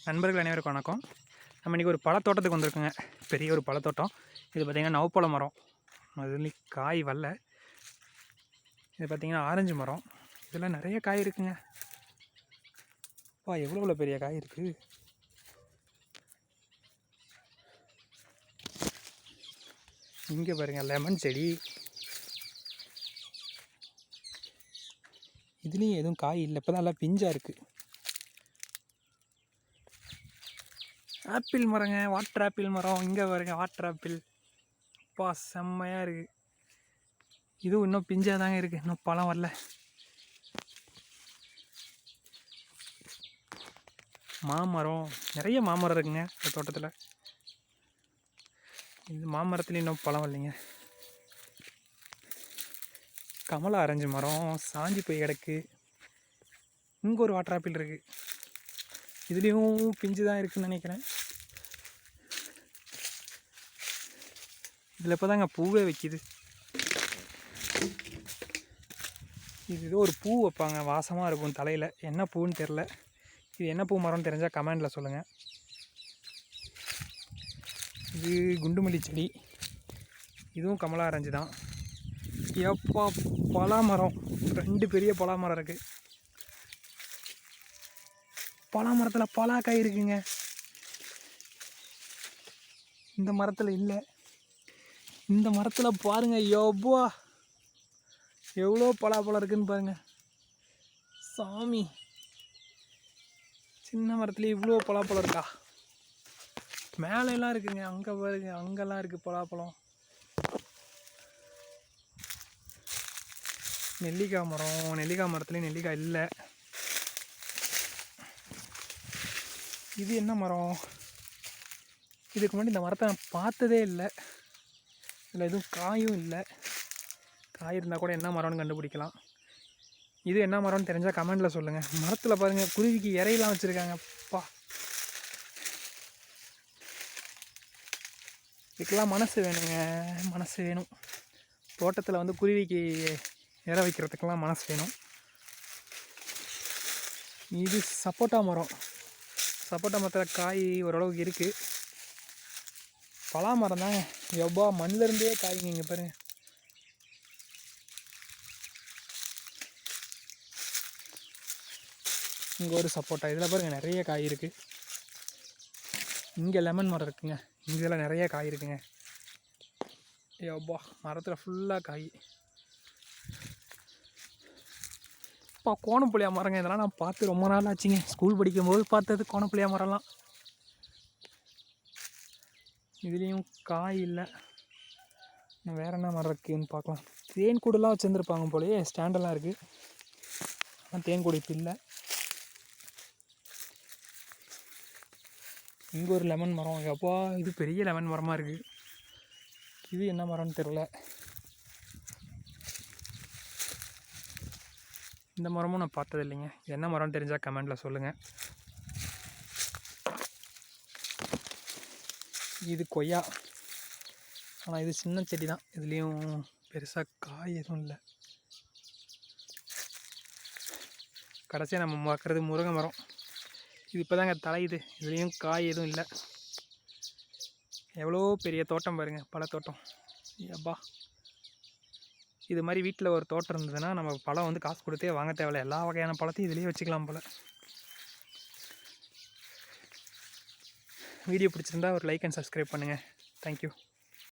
நண்பர்கள் அனைவருக்கும் வணக்கம். நம்ம இன்றைக்கி ஒரு பழத்தோட்டத்துக்கு வந்திருக்குங்க. பெரிய ஒரு பழத்தோட்டம். இது பார்த்திங்கன்னா நவப்பழ மரம். அதுலேயும் காய் வரல. இது பார்த்திங்கன்னா ஆரஞ்சு மரம். இதில் நிறைய காய் இருக்குங்க. எவ்வளோ பெரிய காய் இருக்குது. இங்கே பாருங்கள் லெமன் செடி. இதுலேயும் எதுவும் காய் இல்லை. இப்போ தான் நல்லா பிஞ்சாக இருக்குது. ஆப்பிள் மரங்க, வாட்டர் ஆப்பிள் மரம். இங்கே பாருங்க வாட்டர் ஆப்பிள். செம்மையாக இருக்குது. இதுவும் இன்னும் பிஞ்சாக தாங்க இருக்குது. இன்னும் பழம் வரல. மாமரம், நிறைய மாமரம் இருக்குங்க இந்த தோட்டத்தில். இந்த மாமரத்துலேயும் இன்னும் பழம் வரலைங்க. கமலா ஆரஞ்சு மரம் சாஞ்சி போய் கிடக்கு. இங்கே ஒரு வாட்டர் ஆப்பிள் இருக்குது. இதுலேயும் பிஞ்சு தான் இருக்குதுன்னு நினைக்கிறேன். இதில் இப்போ தாங்க பூவே வைக்கிது. இது ஏதோ ஒரு பூ வைப்பாங்க, வாசமாக இருக்கும் தலையில். என்ன பூன்னு தெரில. இது என்ன பூ மரம்னு தெரிஞ்சால் கமெண்டில் சொல்லுங்கள். இது குண்டுமல்லி செடி. இதுவும் கமலா ஆரஞ்சு தான். எப்பா பலாமரம், 2 பெரிய பலாமரம் இருக்குது. பலாமரத்தில் பலாக்காய் இருக்குங்க. இந்த மரத்தில் இல்லை. இந்த மரத்தில் பாருங்கள், எவ்வளோ பலாப்பழம் இருக்குதுன்னு பாருங்கள். சாமி, சின்ன மரத்துல இவ்வளோ பலாப்பழம் இருக்கா? மேலெல்லாம் இருக்குங்க. அங்கே பாருங்க, அங்கெல்லாம் இருக்குது பலாப்பழம். நெல்லிக்காய் மரம். நெல்லிக்காய் மரத்துலேயும் நெல்லிக்காய் இல்லை. இது என்ன மரம்? இதுக்கு முன்னாடி இந்த மரத்தை நான் பார்த்ததே இல்லை. இதில் எதுவும் காயும் இல்லை. காய் இருந்தால் கூட என்ன மரம்னு கண்டுபிடிக்கலாம். இது என்ன மரம்னு தெரிஞ்சால் கமெண்டில் சொல்லுங்கள். மரத்தில் பாருங்கள், குருவிக்கு இறையெல்லாம் வச்சுருக்காங்க. இதுக்கெல்லாம் மனசு வேணுங்க, மனசு வேணும். தோட்டத்தில் வந்து குருவிக்கு இறை வைக்கிறதுக்கெல்லாம் மனசு வேணும். இது சப்போட்டா மரம். சப்போட்டா மரத்தில் காய் ஓரளவுக்கு இருக்குது. பலா மரம் தாங்க. மண்ணிலேருந்தே காய்ங்க. இங்கே பாருங்கள். இங்கே ஒரு சப்போட்டா. இதில் பாருங்கள் நிறைய காய் இருக்குது. இங்கே லெமன் மரம் இருக்குங்க. இங்கெல்லாம் நிறைய காய் இருக்குங்க. மரத்தில் ஃபுல்லாக காய். கோணப்புளியா மரங்க. இதெல்லாம் நான் பார்த்து ரொம்ப நாள் ஆச்சுங்க. ஸ்கூல் படிக்கும்போது பார்த்தது கோணப்புளியா மரம்லாம். இதுலேயும் காய் இல்லை. வேறு என்ன மரம் இருக்குதுன்னு பார்க்கலாம். தேன் கூடெல்லாம் வச்சுருந்துருப்பாங்க போலயே. ஸ்டாண்டெல்லாம் இருக்குது. ஆனால் தேன் கூடு இப்போ இல்லை. இங்கே ஒரு லெமன் மரம். இது பெரிய லெமன் மரமாக இருக்குது. இது என்ன மரம்னு தெரில. இந்த மரமும் நான் பார்த்தது இல்லைங்க. என்ன மரம்னு தெரிஞ்சால் கமெண்டில் சொல்லுங்கள். இது கொய்யா. ஆனால் இது சின்ன செடி தான். இதுலேயும் பெருசாக காய் எதுவும் இல்லை. கடைசியாக நம்ம பார்க்குறது முருங்கை மரம். இது இப்போ தாங்க தலையுது. இதுலேயும் காய் எதுவும் இல்லை. எவ்வளோ பெரிய தோட்டம் பாருங்கள், பழத்தோட்டம். இது மாதிரி வீட்டில் ஒரு தோட்டம் இருந்ததுன்னா நம்ம பழம் வந்து காசு கொடுத்தே வாங்க தேவையில்லை. எல்லா வகையான பழத்தையும் இதுலேயே வச்சுக்கலாம் போல். வீடியோ பிடிச்சிருந்தா ஒரு லைக் அண்ட் சப்ஸ்கிரைப் பண்ணுங்கள். தேங்க்யூ.